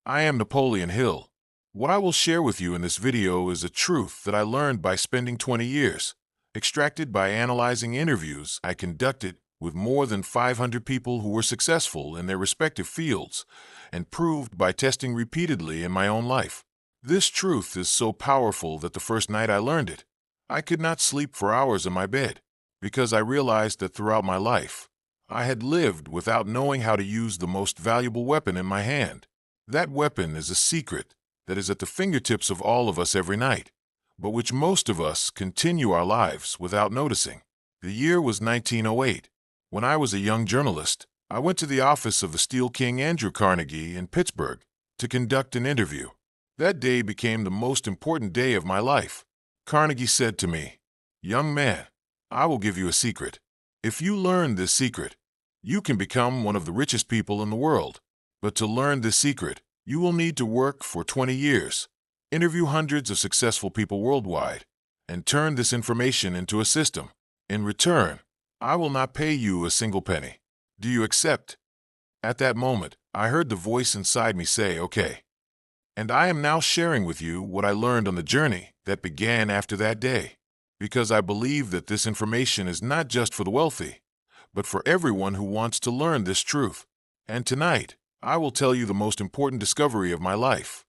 I am Napoleon Hill. What I will share with you in this video is a truth that I learned by spending 20 years, extracted by analyzing interviews I conducted with more than 500 people who were successful in their respective fields, and proved by testing repeatedly in my own life. This truth is so powerful that the first night I learned it, I could not sleep for hours in my bed, because I realized that throughout my life, I had lived without knowing how to use the most valuable weapon in my hand. That weapon is a secret that is at the fingertips of all of us every night, but which most of us continue our lives without noticing. The year was 1908. When I was a young journalist, I went to the office of the Steel King Andrew Carnegie in Pittsburgh to conduct an interview. That day became the most important day of my life. Carnegie said to me, "Young man, I will give you a secret. If you learn this secret, you can become one of the richest people in the world. But to learn this secret, you will need to work for 20 years, interview hundreds of successful people worldwide, and turn this information into a system. In return, I will not pay you a single penny. Do you accept?" At that moment, I heard the voice inside me say, "Okay." And I am now sharing with you what I learned on the journey that began after that day, because I believe that this information is not just for the wealthy, but for everyone who wants to learn this truth. And tonight, I will tell you the most important discovery of my life.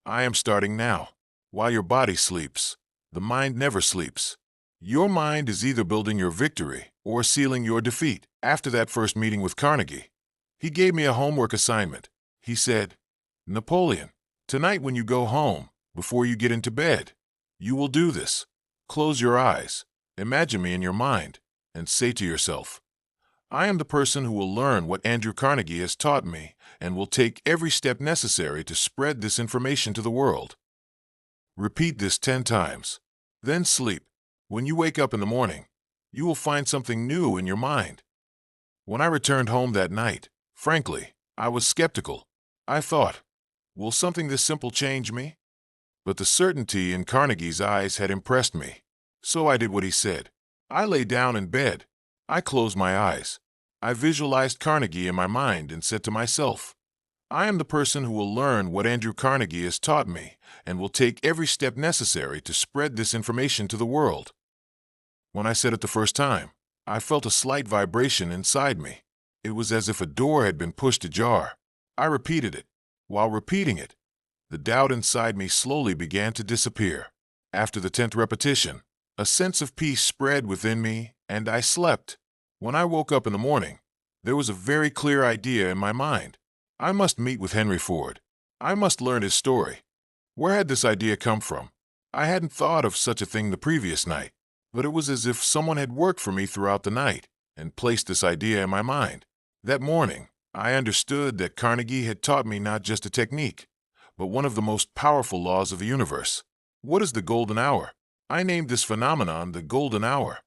I am starting now. While your body sleeps, the mind never sleeps. Your mind is either building your victory or sealing your defeat. After that first meeting with Carnegie, he gave me a homework assignment. He said, "Napoleon, tonight when you go home, before you get into bed, you will do this. Close your eyes, imagine me in your mind, and say to yourself, 'I am the person who will learn what Andrew Carnegie has taught me and will take every step necessary to spread this information to the world.' Repeat this 10 times. Then sleep. When you wake up in the morning, you will find something new in your mind." When I returned home that night, frankly, I was skeptical. I thought, will something this simple change me? But the certainty in Carnegie's eyes had impressed me. So I did what he said. I lay down in bed. I closed my eyes. I visualized Carnegie in my mind and said to myself, "I am the person who will learn what Andrew Carnegie has taught me and will take every step necessary to spread this information to the world." When I said it the first time, I felt a slight vibration inside me. It was as if a door had been pushed ajar. I repeated it. While repeating it, the doubt inside me slowly began to disappear. After the 10th repetition, a sense of peace spread within me, and I slept. When I woke up in the morning, there was a very clear idea in my mind. I must meet with Henry Ford. I must learn his story. Where had this idea come from? I hadn't thought of such a thing the previous night, but it was as if someone had worked for me throughout the night and placed this idea in my mind. That morning, I understood that Carnegie had taught me not just a technique, but one of the most powerful laws of the universe. What is the golden hour? I named this phenomenon the golden hour,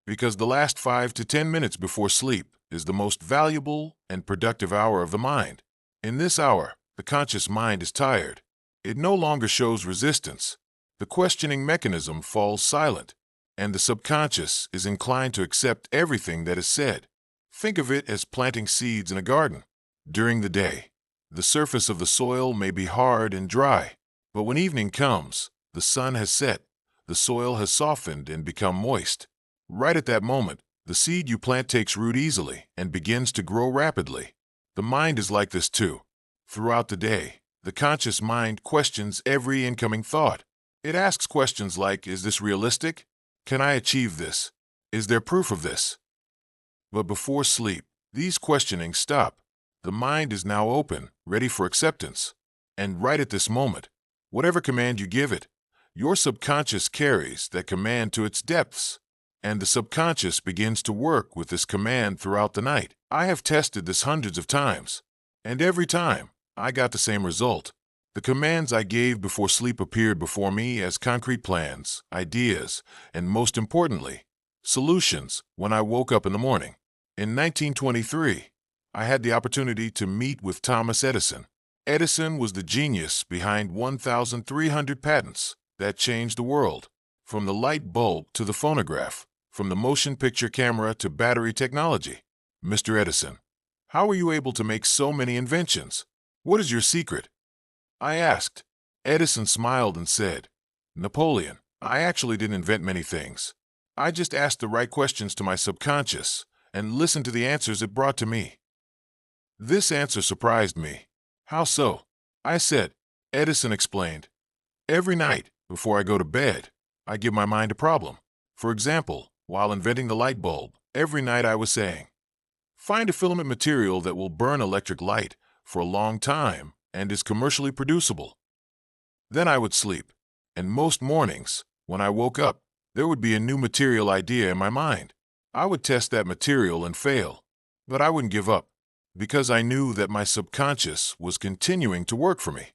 because the last 5 to 10 minutes before sleep is the most valuable and productive hour of the mind. In this hour, the conscious mind is tired. It no longer shows resistance. The questioning mechanism falls silent, and the subconscious is inclined to accept everything that is said. Think of it as planting seeds in a garden. During the day, the surface of the soil may be hard and dry, but when evening comes, the sun has set, the soil has softened and become moist. Right at that moment, the seed you plant takes root easily and begins to grow rapidly. The mind is like this too. Throughout the day, the conscious mind questions every incoming thought. It asks questions like, is this realistic? Can I achieve this? Is there proof of this? But before sleep, these questionings stop. The mind is now open, ready for acceptance. And right at this moment, whatever command you give it, your subconscious carries that command to its depths. And the subconscious begins to work with this command throughout the night. I have tested this hundreds of times, and every time, I got the same result. The commands I gave before sleep appeared before me as concrete plans, ideas, and most importantly, solutions when I woke up in the morning. In 1923, I had the opportunity to meet with Thomas Edison. Edison was the genius behind 1,300 patents that changed the world, from the light bulb to the phonograph, from the motion picture camera to battery technology. Mr. Edison, how were you able to make so many inventions? What is your secret? I asked. Edison smiled and said, Napoleon, I actually didn't invent many things. I just asked the right questions to my subconscious and listened to the answers it brought to me. This answer surprised me. How so? I said. Edison explained. Every night, before I go to bed, I give my mind a problem. For example, while inventing the light bulb, every night I was saying, find a filament material that will burn electric light for a long time and is commercially producible. Then I would sleep, and most mornings, when I woke up, there would be a new material idea in my mind. I would test that material and fail, but I wouldn't give up, because I knew that my subconscious was continuing to work for me.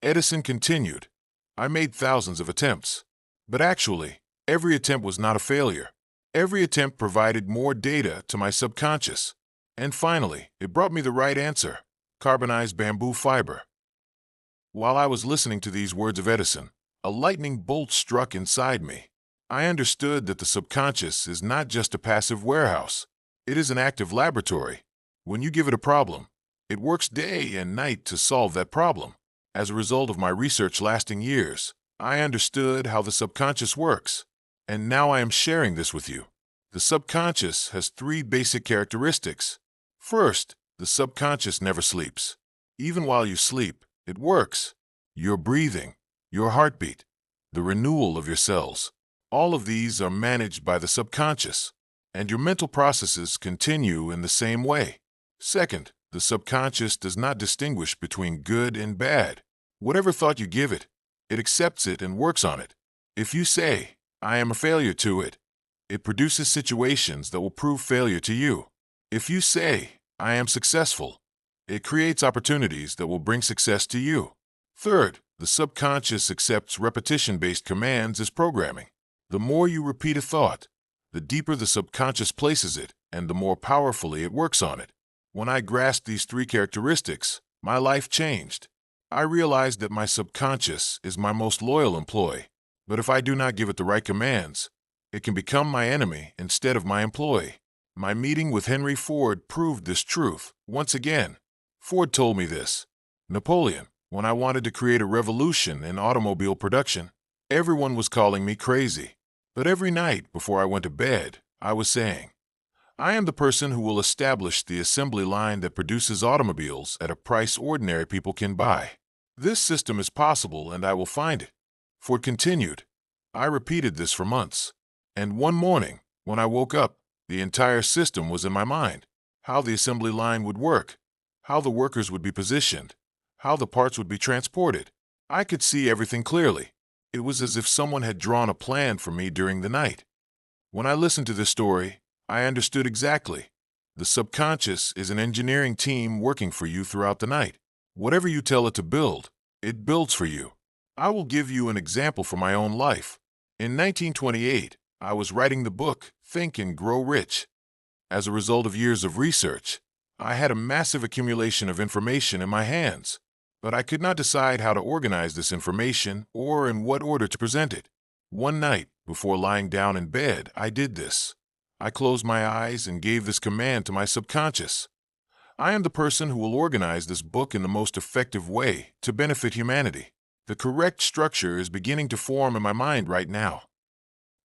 Edison continued, I made thousands of attempts, but actually, every attempt was not a failure. Every attempt provided more data to my subconscious, and finally, it brought me the right answer, carbonized bamboo fiber. While I was listening to these words of Edison, a lightning bolt struck inside me. I understood that the subconscious is not just a passive warehouse. It is an active laboratory. When you give it a problem, it works day and night to solve that problem. As a result of my research lasting years, I understood how the subconscious works, and now I am sharing this with you. The subconscious has 3 basic characteristics. First, the subconscious never sleeps. Even while you sleep, it works. Your breathing, your heartbeat, the renewal of your cells, all of these are managed by the subconscious, and your mental processes continue in the same way. Second, the subconscious does not distinguish between good and bad. Whatever thought you give it, it accepts it and works on it. If you say, I am a failure to it, it produces situations that will prove failure to you. If you say, I am successful, it creates opportunities that will bring success to you. Third, the subconscious accepts repetition-based commands as programming. The more you repeat a thought, the deeper the subconscious places it, and the more powerfully it works on it. When I grasped these 3 characteristics, my life changed. I realized that my subconscious is my most loyal employee, but if I do not give it the right commands, it can become my enemy instead of my employee. My meeting with Henry Ford proved this truth. Once again, Ford told me this. Napoleon, when I wanted to create a revolution in automobile production, everyone was calling me crazy. But every night before I went to bed, I was saying, I am the person who will establish the assembly line that produces automobiles at a price ordinary people can buy. This system is possible and I will find it. Ford continued. I repeated this for months. And one morning, when I woke up, the entire system was in my mind. How the assembly line would work, how the workers would be positioned, how the parts would be transported. I could see everything clearly. It was as if someone had drawn a plan for me during the night. When I listened to this story, I understood exactly. The subconscious is an engineering team working for you throughout the night. Whatever you tell it to build, it builds for you. I will give you an example from my own life. In 1928, I was writing the book, Think and Grow Rich. As a result of years of research, I had a massive accumulation of information in my hands, but I could not decide how to organize this information or in what order to present it. One night, before lying down in bed, I did this. I closed my eyes and gave this command to my subconscious. I am the person who will organize this book in the most effective way to benefit humanity. The correct structure is beginning to form in my mind right now.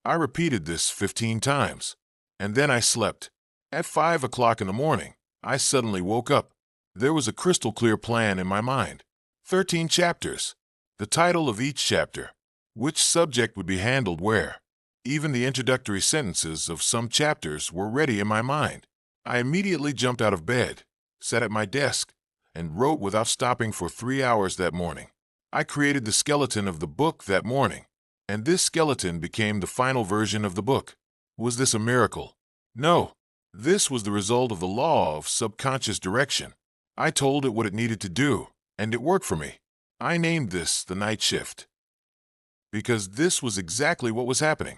I repeated this 15 times, and then I slept. At 5 o'clock in the morning, I suddenly woke up. There was a crystal clear plan in my mind. 13 chapters. The title of each chapter. Which subject would be handled where. Even the introductory sentences of some chapters were ready in my mind. I immediately jumped out of bed, sat at my desk, and wrote without stopping for 3 hours that morning. I created the skeleton of the book that morning, and this skeleton became the final version of the book. Was this a miracle? No. This was the result of the law of subconscious direction. I told it what it needed to do, and it worked for me. I named this the night shift, because this was exactly what was happening.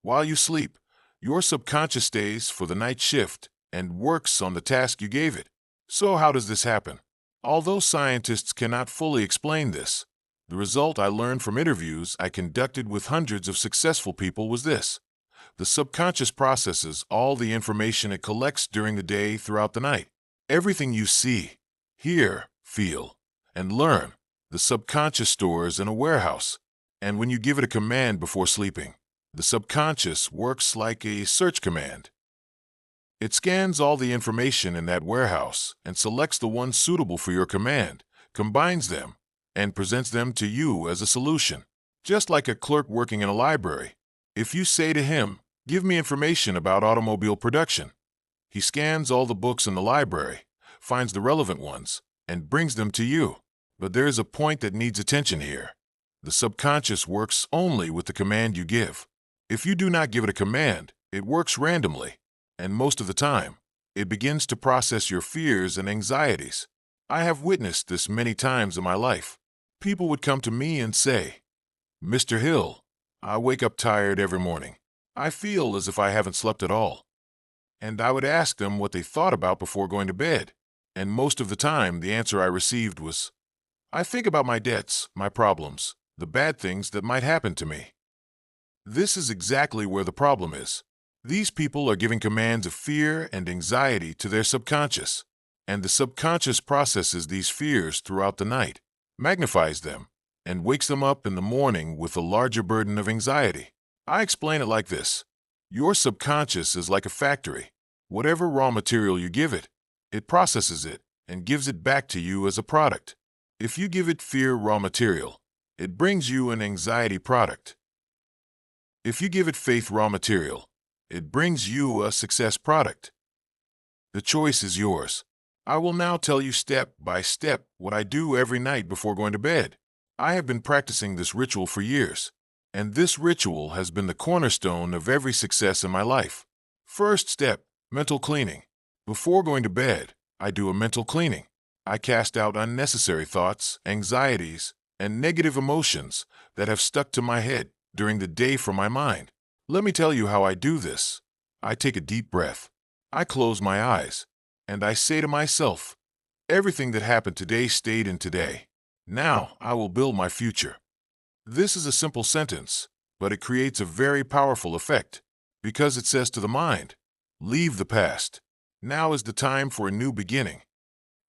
While you sleep, your subconscious stays for the night shift and works on the task you gave it. So how does this happen? Although scientists cannot fully explain this, the result I learned from interviews I conducted with hundreds of successful people was this. The subconscious processes all the information it collects during the day throughout the night. Everything you see, hear, feel, and learn The subconscious stores in a warehouse, and when you give it a command before sleeping, the subconscious works like a search command. It scans all the information in that warehouse and selects the ones suitable for your command, combines them, and presents them to you as a solution. Just like a clerk working in a library. If you say to him, "Give me information about automobile production," he scans all the books in the library, finds the relevant ones, and brings them to you. But there is a point that needs attention here. The subconscious works only with the command you give. If you do not give it a command, it works randomly, and most of the time, it begins to process your fears and anxieties. I have witnessed this many times in my life. People would come to me and say, "Mr. Hill, I wake up tired every morning. I feel as if I haven't slept at all." And I would ask them what they thought about before going to bed, and most of the time the answer I received was, "I think about my debts, my problems, the bad things that might happen to me." This is exactly where the problem is. These people are giving commands of fear and anxiety to their subconscious, and the subconscious processes these fears throughout the night, magnifies them, and wakes them up in the morning with a larger burden of anxiety. I explain it like this. Your subconscious is like a factory. Whatever raw material you give it, it processes it and gives it back to you as a product. If you give it fear raw material, it brings you an anxiety product. If you give it faith raw material, it brings you a success product. The choice is yours. I will now tell you step by step what I do every night before going to bed. I have been practicing this ritual for years, and this ritual has been the cornerstone of every success in my life. First step, mental cleaning. Before going to bed, I do a mental cleaning. I cast out unnecessary thoughts, anxieties, and negative emotions that have stuck to my head during the day from my mind. Let me tell you how I do this. I take a deep breath. I close my eyes, and I say to myself, "Everything that happened today stayed in today. Now I will build my future." This is a simple sentence, but it creates a very powerful effect because it says to the mind, "Leave the past. Now is the time for a new beginning."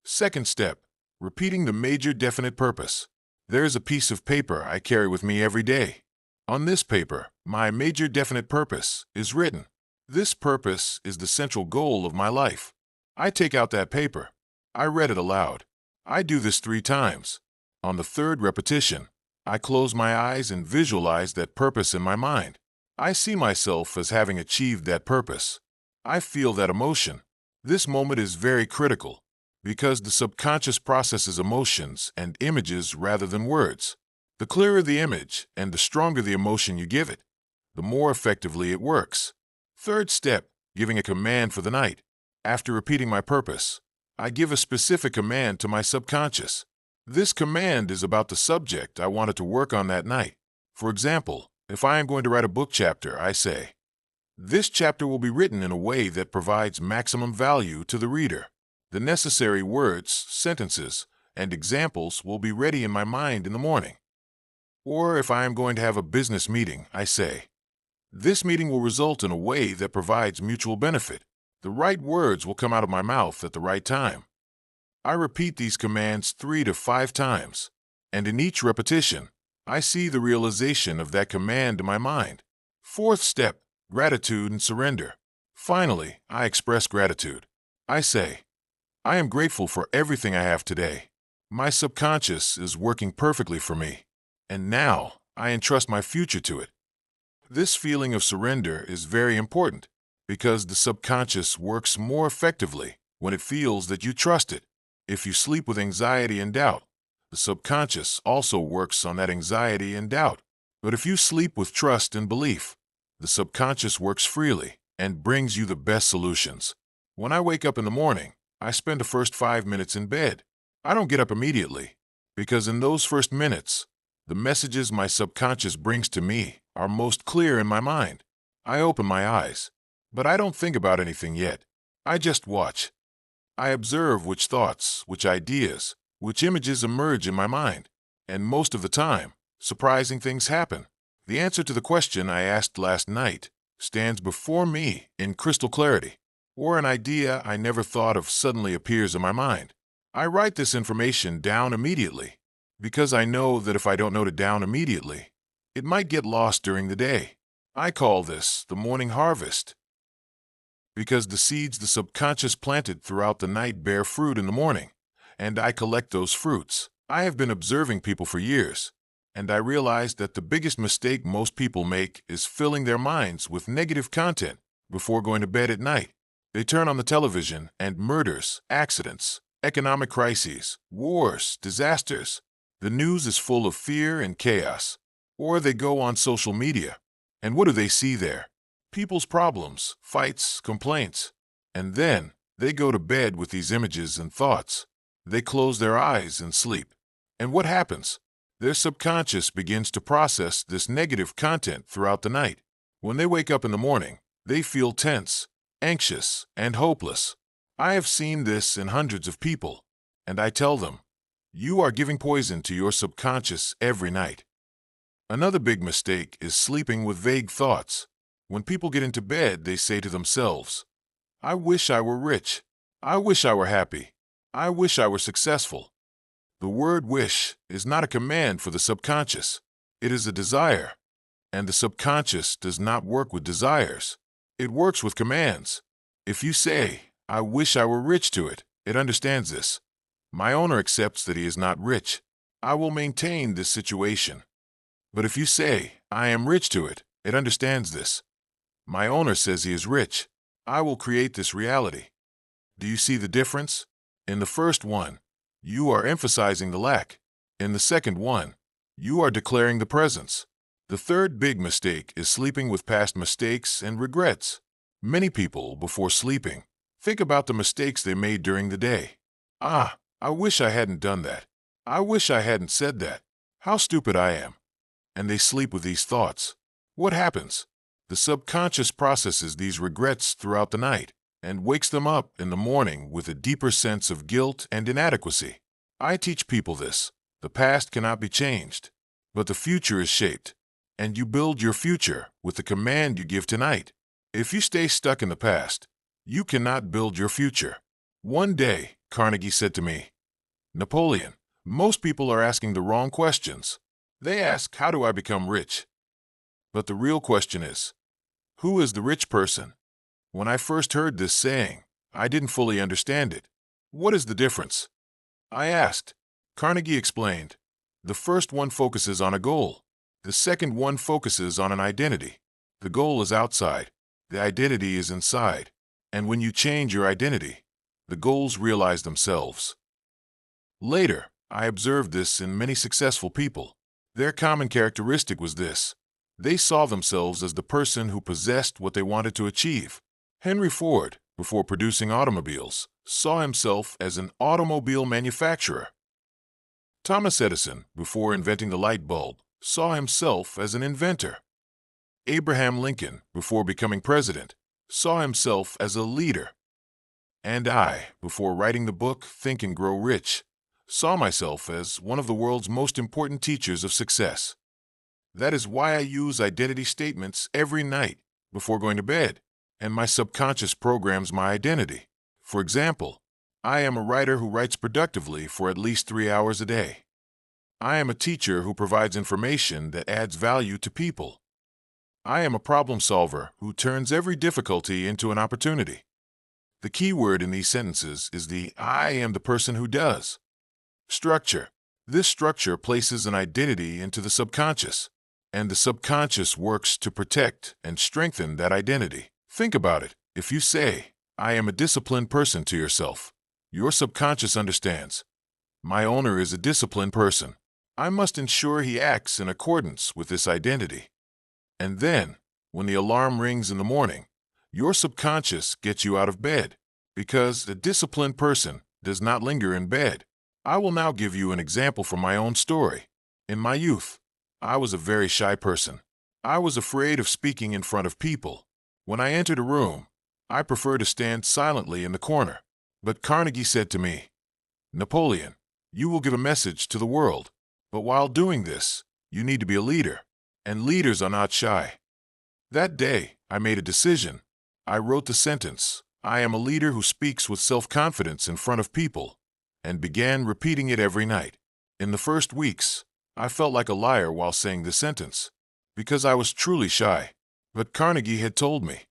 Second step, repeating the major definite purpose. There is a piece of paper I carry with me every day. On this paper, my major definite purpose is written. This purpose is the central goal of my life. I take out that paper. I read it aloud. I do this 3 times. On the third repetition, I close my eyes and visualize that purpose in my mind. I see myself as having achieved that purpose. I feel that emotion. This moment is very critical because the subconscious processes emotions and images rather than words. The clearer the image and the stronger the emotion you give it, the more effectively it works. Third step, giving a command for the night. After repeating my purpose, I give a specific command to my subconscious. This command is about the subject I wanted to work on that night. For example, if I am going to write a book chapter, I say, "This chapter will be written in a way that provides maximum value to the reader. The necessary words, sentences, and examples will be ready in my mind in the morning." Or if I am going to have a business meeting, I say, "This meeting will result in a way that provides mutual benefit. The right words will come out of my mouth at the right time." I repeat these commands 3 to 5 times, and in each repetition, I see the realization of that command in my mind. Fourth step, gratitude and surrender. Finally, I express gratitude. I say, "I am grateful for everything I have today. My subconscious is working perfectly for me, and now I entrust my future to it." This feeling of surrender is very important because the subconscious works more effectively when it feels that you trust it. If you sleep with anxiety and doubt, the subconscious also works on that anxiety and doubt. But if you sleep with trust and belief, the subconscious works freely and brings you the best solutions. When I wake up in the morning, I spend the first 5 minutes in bed. I don't get up immediately because in those first minutes, the messages my subconscious brings to me are most clear in my mind. I open my eyes, but I don't think about anything yet. I just watch. I observe which thoughts, which ideas, which images emerge in my mind, and most of the time, surprising things happen. The answer to the question I asked last night stands before me in crystal clarity, or an idea I never thought of suddenly appears in my mind. I write this information down immediately. because I know that if I don't note it down immediately, it might get lost during the day. I call this the morning harvest, because the seeds the subconscious planted throughout the night bear fruit in the morning, and I collect those fruits. I have been observing people for years, and I realized that the biggest mistake most people make is filling their minds with negative content before going to bed at night. They turn on the television and murders, accidents, economic crises, wars, disasters. The news is full of fear and chaos. Or they go on social media, and what do they see there? People's problems, fights, complaints. And then they go to bed with these images and thoughts. They close their eyes and sleep. And what happens? Their subconscious begins to process this negative content throughout the night. When they wake up in the morning, they feel tense, anxious, and hopeless. I have seen this in hundreds of people, and I tell them, you are giving poison to your subconscious every night. Another big mistake is sleeping with vague thoughts. When people get into bed, they say to themselves, I wish I were rich. I wish I were happy. I wish I were successful. The word wish is not a command for the subconscious. It is a desire. And the subconscious does not work with desires. It works with commands. If you say, I wish I were rich to it, it understands this. My owner accepts that he is not rich. I will maintain this situation. But if you say, I am rich to it, it understands this. My owner says he is rich. I will create this reality. Do you see the difference? In the first one, you are emphasizing the lack. In the second one, you are declaring the presence. The third big mistake is sleeping with past mistakes and regrets. Many people, before sleeping, think about the mistakes they made during the day. I wish I hadn't done that. I wish I hadn't said that. How stupid I am. And they sleep with these thoughts. What happens? The subconscious processes these regrets throughout the night and wakes them up in the morning with a deeper sense of guilt and inadequacy. I teach people this. The past cannot be changed, but the future is shaped, and you build your future with the command you give tonight. If you stay stuck in the past, you cannot build your future. One day, Carnegie said to me, Napoleon, most people are asking the wrong questions. They ask, how do I become rich? But the real question is, who is the rich person? When I first heard this saying, I didn't fully understand it. What is the difference? I asked. Carnegie explained, the first one focuses on a goal. The second one focuses on an identity. The goal is outside. The identity is inside. And when you change your identity, the goals realize themselves. Later, I observed this in many successful people. Their common characteristic was this. They saw themselves as the person who possessed what they wanted to achieve. Henry Ford, before producing automobiles, saw himself as an automobile manufacturer. Thomas Edison, before inventing the light bulb, saw himself as an inventor. Abraham Lincoln, before becoming president, saw himself as a leader. And I, before writing the book Think and Grow Rich, saw myself as one of the world's most important teachers of success. That is why I use identity statements every night before going to bed, and my subconscious programs my identity. For example, I am a writer who writes productively for at least 3 hours a day. I am a teacher who provides information that adds value to people. I am a problem solver who turns every difficulty into an opportunity. The key word in these sentences is the I am the person who does. Structure. This structure places an identity into the subconscious, and the subconscious works to protect and strengthen that identity. Think about it. If you say, I am a disciplined person to yourself, your subconscious understands. My owner is a disciplined person. I must ensure he acts in accordance with this identity. And then, when the alarm rings in the morning, your subconscious gets you out of bed, because a disciplined person does not linger in bed. I will now give you an example from my own story. In my youth, I was a very shy person. I was afraid of speaking in front of people. When I entered a room, I preferred to stand silently in the corner. But Carnegie said to me, Napoleon, you will give a message to the world. But while doing this, you need to be a leader. And leaders are not shy. That day, I made a decision. I wrote the sentence, I am a leader who speaks with self-confidence in front of people, and began repeating it every night. In the first weeks, I felt like a liar while saying this sentence, because I was truly shy. But Carnegie had told me,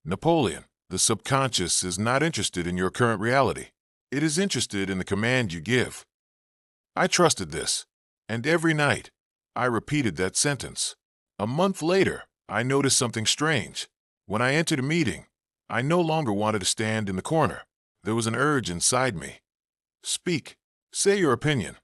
Napoleon, the subconscious is not interested in your current reality. It is interested in the command you give. I trusted this, and every night, I repeated that sentence. A month later, I noticed something strange. When I entered a meeting, I no longer wanted to stand in the corner. There was an urge inside me. Speak. Say your opinion.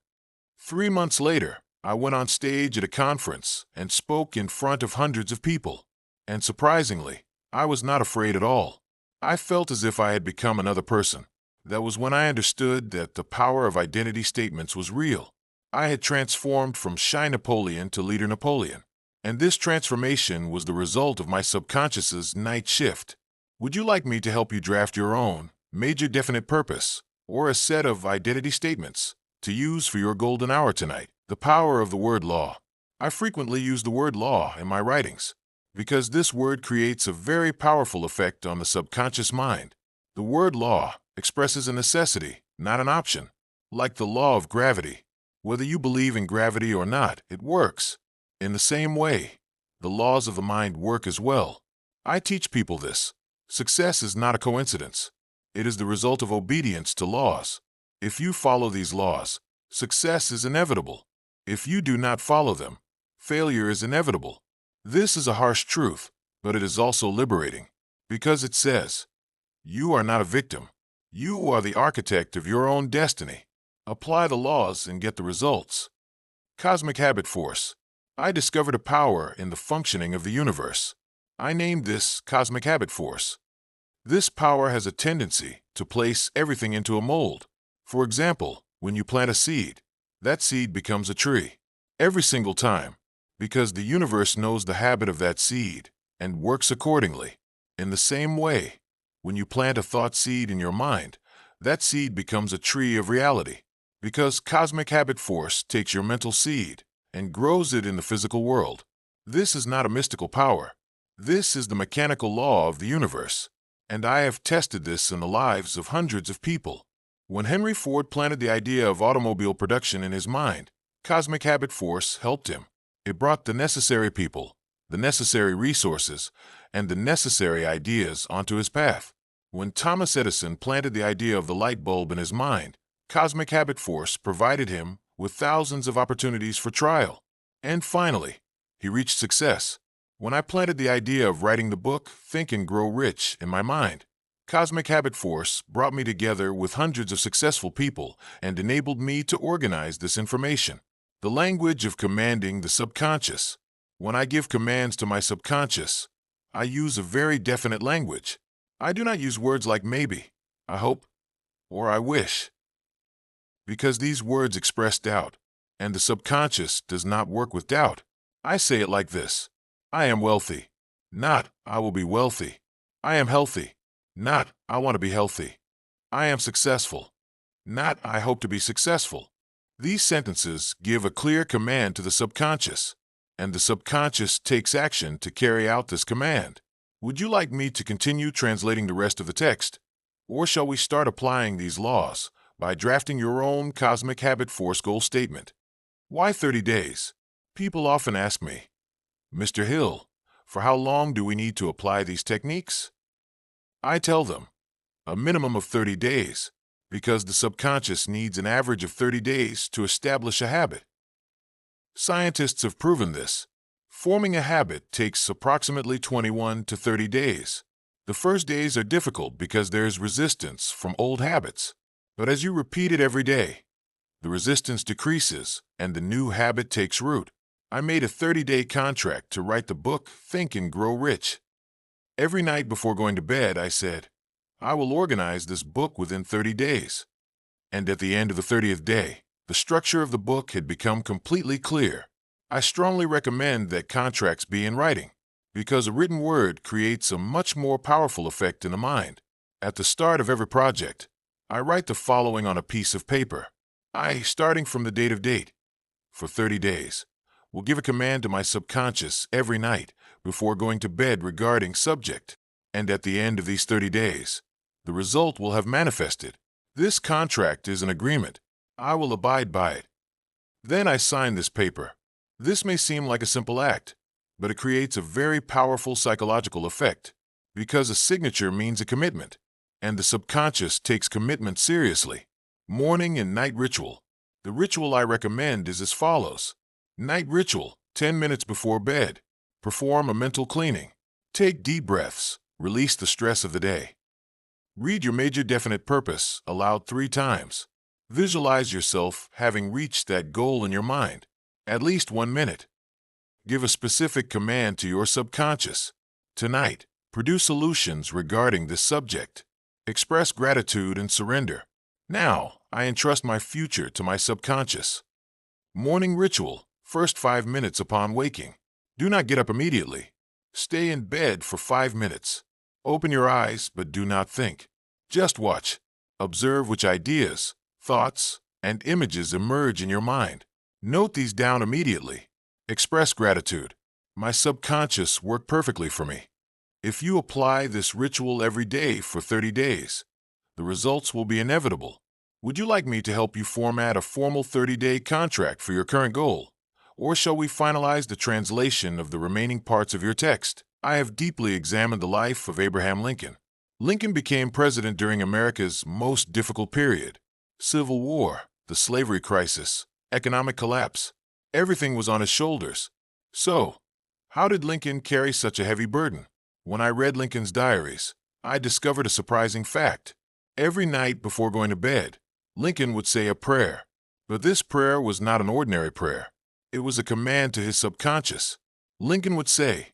3 months later, I went on stage at a conference and spoke in front of hundreds of people. And surprisingly, I was not afraid at all. I felt as if I had become another person. That was when I understood that the power of identity statements was real. I had transformed from shy Napoleon to leader Napoleon. And this transformation was the result of my subconscious's night shift. Would you like me to help you draft your own major definite purpose or a set of identity statements to use for your golden hour tonight? The power of the word law. I frequently use the word law in my writings because this word creates a very powerful effect on the subconscious mind. The word law expresses a necessity, not an option. Like the law of gravity. Whether you believe in gravity or not, it works. In the same way, the laws of the mind work as well. I teach people this. Success is not a coincidence. It is the result of obedience to laws. If you follow these laws, success is inevitable. If you do not follow them, failure is inevitable. This is a harsh truth, but it is also liberating, because it says, you are not a victim. You are the architect of your own destiny. Apply the laws and get the results. Cosmic habit force. I discovered a power in the functioning of the universe. I named this cosmic habit force. This power has a tendency to place everything into a mold. For example, when you plant a seed, that seed becomes a tree. Every single time, because the universe knows the habit of that seed and works accordingly. In the same way, when you plant a thought seed in your mind, that seed becomes a tree of reality, because cosmic habit force takes your mental seed and grows it in the physical world. This is not a mystical power. This is the mechanical law of the universe, and I have tested this in the lives of hundreds of people. When Henry Ford planted the idea of automobile production in his mind, cosmic habit force helped him. It brought the necessary people, the necessary resources, and the necessary ideas onto his path. When Thomas Edison planted the idea of the light bulb in his mind, cosmic habit force provided him with thousands of opportunities for trial. And finally, he reached success. When I planted the idea of writing the book Think and Grow Rich in my mind, cosmic habit force brought me together with hundreds of successful people and enabled me to organize this information. The language of commanding the subconscious. When I give commands to my subconscious, I use a very definite language. I do not use words like maybe, I hope, or I wish, because these words express doubt, and the subconscious does not work with doubt. I say it like this. I am wealthy, not I will be wealthy. I am healthy, not I want to be healthy. I am successful, not I hope to be successful. These sentences give a clear command to the subconscious, and the subconscious takes action to carry out this command. Would you like me to continue translating the rest of the text? Or shall we start applying these laws by drafting your own cosmic habit force goal statement? Why 30 days? People often ask me, Mr. Hill, for how long do we need to apply these techniques? I tell them, a minimum of 30 days, because the subconscious needs an average of 30 days to establish a habit. Scientists have proven this. Forming a habit takes approximately 21 to 30 days. The first days are difficult because there is resistance from old habits. But as you repeat it every day, the resistance decreases and the new habit takes root. I made a 30-day contract to write the book Think and Grow Rich. Every night before going to bed, I said, I will organize this book within 30 days. And at the end of the 30th day, the structure of the book had become completely clear. I strongly recommend that contracts be in writing, because a written word creates a much more powerful effect in the mind. At the start of every project, I write the following on a piece of paper. Starting from the date of date, for 30 days, will give a command to my subconscious every night before going to bed regarding subject. And at the end of these 30 days, the result will have manifested. This contract is an agreement. I will abide by it. Then I sign this paper. This may seem like a simple act, but it creates a very powerful psychological effect, because a signature means a commitment, and the subconscious takes commitment seriously. Morning and night ritual. The ritual I recommend is as follows. Night ritual, 10 minutes before bed. Perform a mental cleaning. Take deep breaths. Release the stress of the day. Read your major definite purpose aloud 3 times. Visualize yourself having reached that goal in your mind. At least 1 minute. Give a specific command to your subconscious. Tonight, produce solutions regarding this subject. Express gratitude and surrender. Now, I entrust my future to my subconscious. Morning ritual, first 5 minutes upon waking. Do not get up immediately. Stay in bed for 5 minutes. Open your eyes, but do not think. Just watch. Observe which ideas, thoughts, and images emerge in your mind. Note these down immediately. Express gratitude. My subconscious worked perfectly for me. If you apply this ritual every day for 30 days, the results will be inevitable. Would you like me to help you format a formal 30-day contract for your current goal? Or shall we finalize the translation of the remaining parts of your text? I have deeply examined the life of Abraham Lincoln. Lincoln became president during America's most difficult period. Civil War, the slavery crisis, economic collapse. Everything was on his shoulders. So, how did Lincoln carry such a heavy burden? When I read Lincoln's diaries, I discovered a surprising fact. Every night before going to bed, Lincoln would say a prayer. But this prayer was not an ordinary prayer. It was a command to his subconscious. Lincoln would say,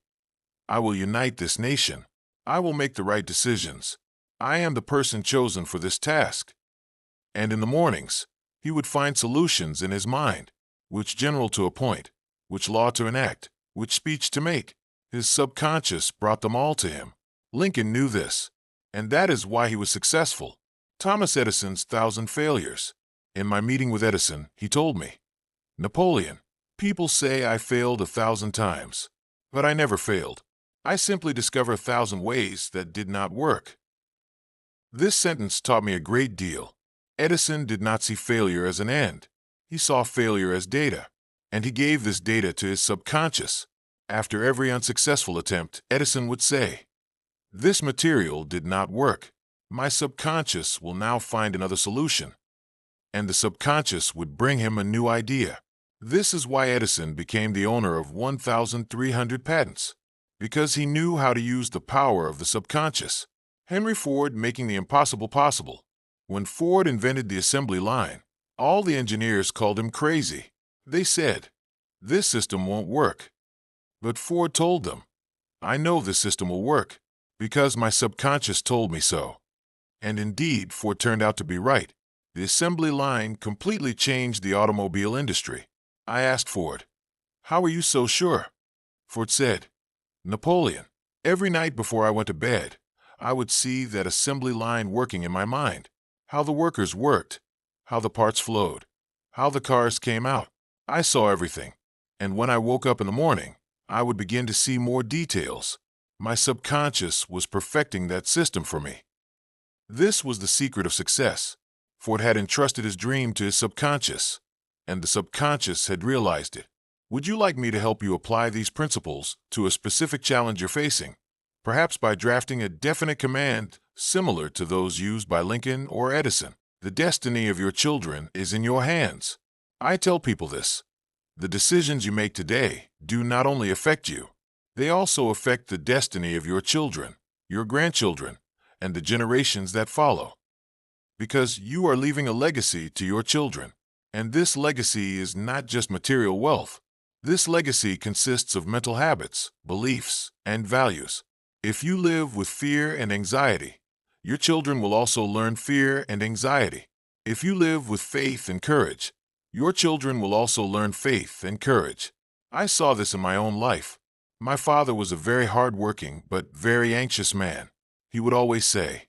"I will unite this nation. I will make the right decisions. I am the person chosen for this task." And in the mornings, he would find solutions in his mind, which general to appoint, which law to enact, which speech to make. His subconscious brought them all to him. Lincoln knew this, and that is why he was successful. Thomas Edison's 1,000 failures. In my meeting with Edison, he told me, "Napoleon, people say I failed 1,000 times, but I never failed. I simply discovered 1,000 ways that did not work." This sentence taught me a great deal. Edison did not see failure as an end. He saw failure as data, and he gave this data to his subconscious. After every unsuccessful attempt, Edison would say, "This material did not work. My subconscious will now find another solution." And the subconscious would bring him a new idea. This is why Edison became the owner of 1,300 patents, because he knew how to use the power of the subconscious. Henry Ford making the impossible possible. When Ford invented the assembly line, all the engineers called him crazy. They said, "This system won't work." But Ford told them, "I know this system will work, because my subconscious told me so." And indeed, Ford turned out to be right. The assembly line completely changed the automobile industry. I asked Ford, "How are you so sure?" Ford said, "Napoleon, every night before I went to bed, I would see that assembly line working in my mind. How the workers worked, how the parts flowed, how the cars came out. I saw everything. And when I woke up in the morning, I would begin to see more details. My subconscious was perfecting that system for me." This was the secret of success. Ford had entrusted his dream to his subconscious, and the subconscious had realized it. Would you like me to help you apply these principles to a specific challenge you're facing? Perhaps by drafting a definite command similar to those used by Lincoln or Edison. The destiny of your children is in your hands. I tell people this. The decisions you make today do not only affect you, they also affect the destiny of your children, your grandchildren, and the generations that follow. Because you are leaving a legacy to your children. And this legacy is not just material wealth. This legacy consists of mental habits, beliefs, and values. If you live with fear and anxiety, your children will also learn fear and anxiety. If you live with faith and courage, your children will also learn faith and courage. I saw this in my own life. My father was a very hardworking but very anxious man. He would always say,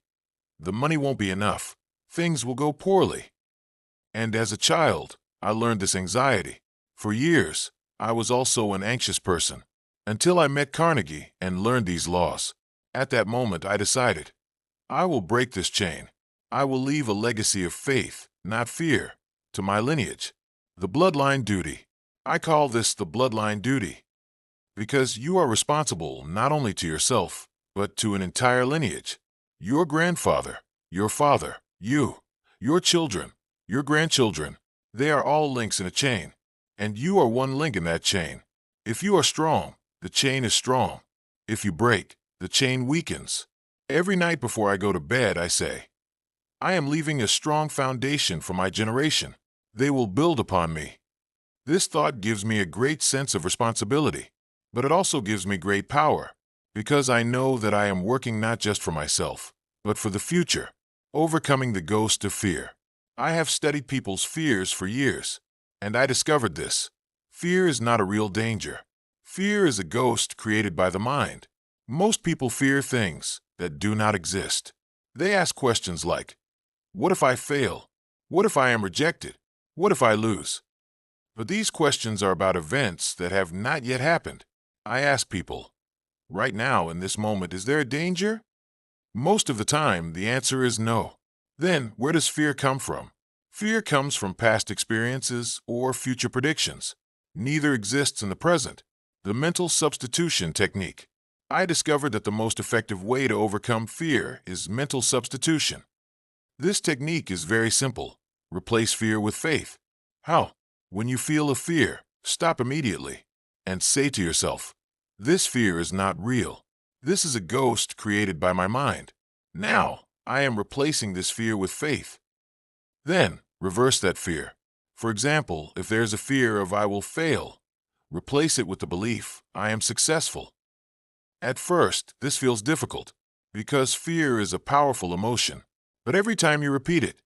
"The money won't be enough. Things will go poorly." And as a child, I learned this anxiety. For years, I was also an anxious person, until I met Carnegie and learned these laws. At that moment, I decided, I will break this chain. I will leave a legacy of faith, not fear, to my lineage. The bloodline duty. I call this the bloodline duty because you are responsible not only to yourself, but to an entire lineage. Your grandfather, your father, you, your children, your grandchildren, they are all links in a chain, and you are one link in that chain. If you are strong, the chain is strong. If you break, the chain weakens. Every night before I go to bed, I say, I am leaving a strong foundation for my generation. They will build upon me. This thought gives me a great sense of responsibility, but it also gives me great power, because I know that I am working not just for myself, but for the future, overcoming the ghost of fear. I have studied people's fears for years, and I discovered this. Fear is not a real danger. Fear is a ghost created by the mind. Most people fear things that do not exist. They ask questions like, what if I fail? What if I am rejected? What if I lose? But these questions are about events that have not yet happened. I ask people, right now in this moment, is there a danger? Most of the time, the answer is no. Then, where does fear come from? Fear comes from past experiences or future predictions. Neither exists in the present. The mental substitution technique. I discovered that the most effective way to overcome fear is mental substitution. This technique is very simple. Replace fear with faith. How? When you feel a fear, stop immediately and say to yourself, this fear is not real. This is a ghost created by my mind. Now, I am replacing this fear with faith. Then, reverse that fear. For example, if there's a fear of I will fail, replace it with the belief I am successful. At first, this feels difficult because fear is a powerful emotion. But every time you repeat it,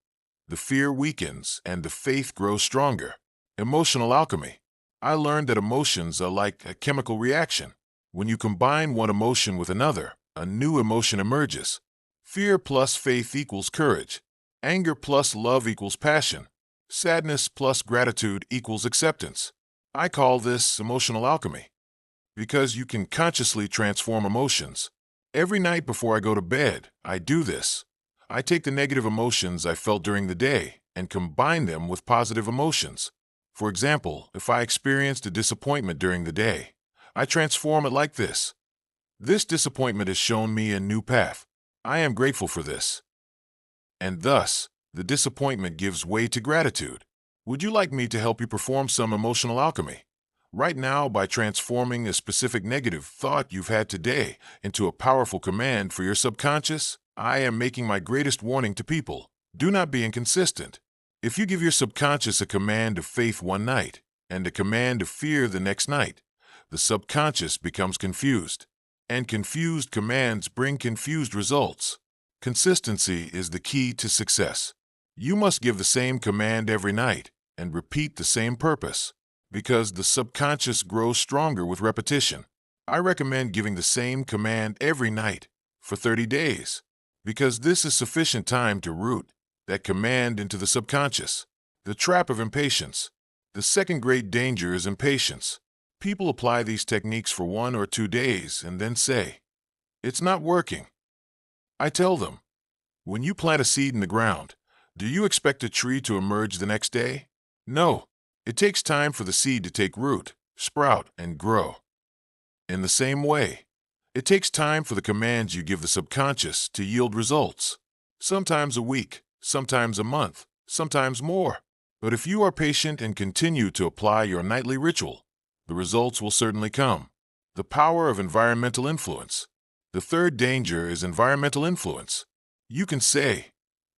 the fear weakens and the faith grows stronger. Emotional alchemy. I learned that emotions are like a chemical reaction. When you combine one emotion with another, a new emotion emerges. Fear plus faith equals courage. Anger plus love equals passion. Sadness plus gratitude equals acceptance. I call this emotional alchemy because you can consciously transform emotions. Every night before I go to bed, I do this. I take the negative emotions I felt during the day and combine them with positive emotions. For example, if I experienced a disappointment during the day, I transform it like this. This disappointment has shown me a new path. I am grateful for this. And thus, the disappointment gives way to gratitude. Would you like me to help you perform some emotional alchemy? Right now, by transforming a specific negative thought you've had today into a powerful command for your subconscious, I am making my greatest warning to people. Do not be inconsistent. If you give your subconscious a command of faith one night and a command of fear the next night, the subconscious becomes confused. And confused commands bring confused results. Consistency is the key to success. You must give the same command every night and repeat the same purpose, because the subconscious grows stronger with repetition. I recommend giving the same command every night for 30 days, because this is sufficient time to root that command into the subconscious. The trap of impatience. The second great danger is impatience. People apply these techniques for 1 or 2 days and then say, it's not working. I tell them, when you plant a seed in the ground, do you expect a tree to emerge the next day? No. It takes time for the seed to take root, sprout, and grow. In the same way, it takes time for the commands you give the subconscious to yield results. Sometimes a week, sometimes a month, sometimes more. But if you are patient and continue to apply your nightly ritual, the results will certainly come. The power of environmental influence. The third danger is environmental influence. You can say,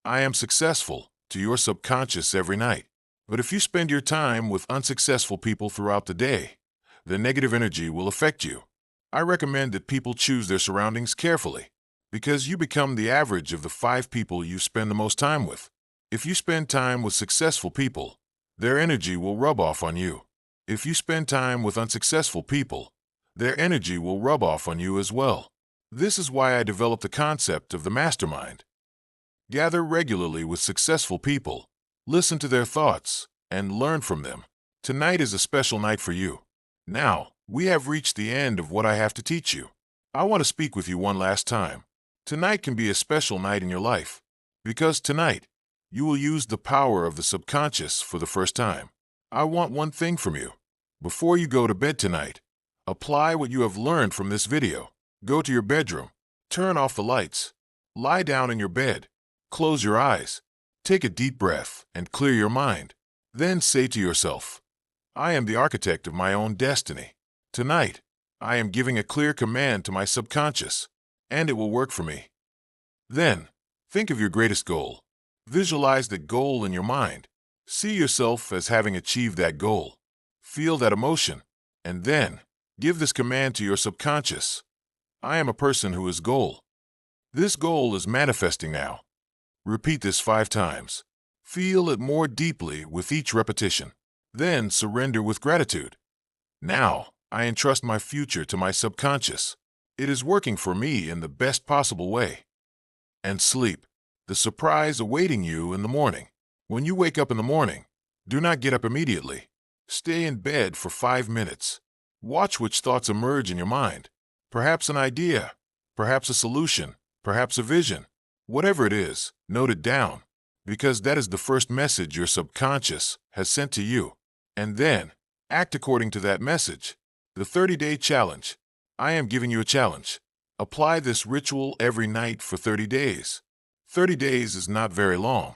I am successful, to your subconscious every night. But if you spend your time with unsuccessful people throughout the day, the negative energy will affect you. I recommend that people choose their surroundings carefully, because you become the average of the 5 people you spend the most time with. If you spend time with successful people, their energy will rub off on you. If you spend time with unsuccessful people, their energy will rub off on you as well. This is why I developed the concept of the mastermind. Gather regularly with successful people, listen to their thoughts, and learn from them. Tonight is a special night for you. Now, we have reached the end of what I have to teach you. I want to speak with you one last time. Tonight can be a special night in your life, because tonight, you will use the power of the subconscious for the first time. I want one thing from you. Before you go to bed tonight, apply what you have learned from this video. Go to your bedroom, turn off the lights, lie down in your bed, close your eyes, take a deep breath, and clear your mind. Then say to yourself, I am the architect of my own destiny. Tonight, I am giving a clear command to my subconscious, and it will work for me. Then, think of your greatest goal. Visualize that goal in your mind. See yourself as having achieved that goal. Feel that emotion, and then give this command to your subconscious. I am a person who is goal. This goal is manifesting now. Repeat this 5 times. Feel it more deeply with each repetition. Then surrender with gratitude. Now, I entrust my future to my subconscious. It is working for me in the best possible way. And sleep. The surprise awaiting you in the morning. When you wake up in the morning, do not get up immediately. Stay in bed for 5 minutes. Watch which thoughts emerge in your mind. Perhaps an idea, perhaps a solution, perhaps a vision. Whatever it is, note it down, because that is the first message your subconscious has sent to you. And then, act according to that message. The 30-day challenge. I am giving you a challenge. Apply this ritual every night for 30 days. 30 days is not very long,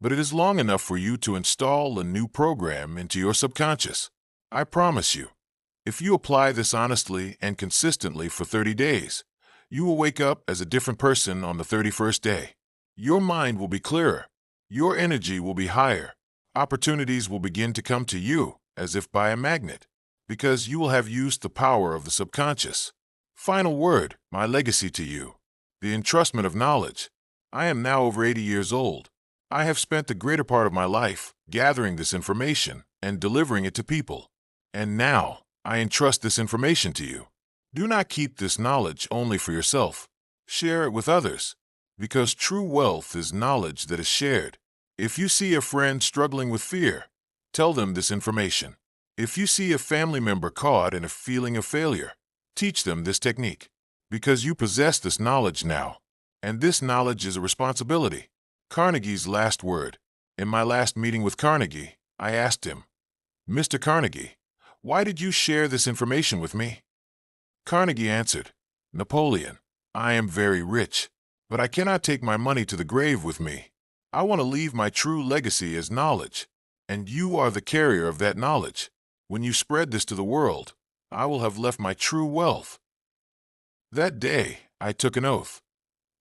but it is long enough for you to install a new program into your subconscious. I promise you, if you apply this honestly and consistently for 30 days, you will wake up as a different person on the 31st day. Your mind will be clearer. Your energy will be higher. Opportunities will begin to come to you as if by a magnet, because you will have used the power of the subconscious. Final word, my legacy to you. The entrustment of knowledge. I am now over 80 years old. I have spent the greater part of my life gathering this information and delivering it to people. And now, I entrust this information to you. Do not keep this knowledge only for yourself. Share it with others, because true wealth is knowledge that is shared. If you see a friend struggling with fear, tell them this information. If you see a family member caught in a feeling of failure, teach them this technique, because you possess this knowledge now, and this knowledge is a responsibility. Carnegie's last word. In my last meeting with Carnegie, I asked him, Mr. Carnegie, why did you share this information with me? Carnegie answered, Napoleon, I am very rich, but I cannot take my money to the grave with me. I want to leave my true legacy as knowledge, and you are the carrier of that knowledge. When you spread this to the world, I will have left my true wealth. That day, I took an oath.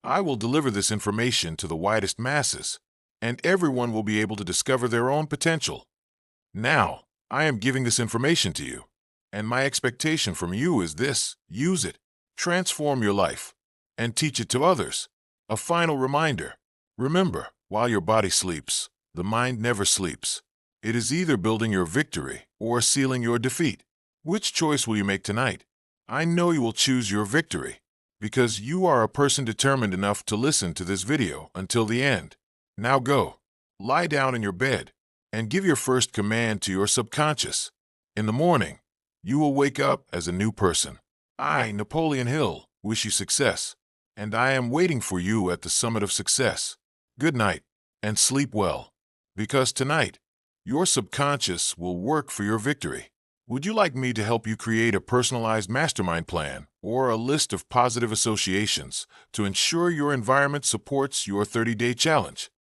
I will deliver this information to the widest masses, and everyone will be able to discover their own potential. Now, I am giving this information to you, and my expectation from you is this: use it, transform your life, and teach it to others. A final reminder: remember, while your body sleeps, the mind never sleeps. It is either building your victory or sealing your defeat. Which choice will you make tonight? I know you will choose your victory, because you are a person determined enough to listen to this video until the end. Now go, lie down in your bed, and give your first command to your subconscious. In the morning, you will wake up as a new person. I, Napoleon Hill, wish you success, and I am waiting for you at the summit of success. Good night, and sleep well, because tonight, your subconscious will work for your victory. Would you like me to help you create a personalized mastermind plan or a list of positive associations to ensure your environment supports your 30-day challenge?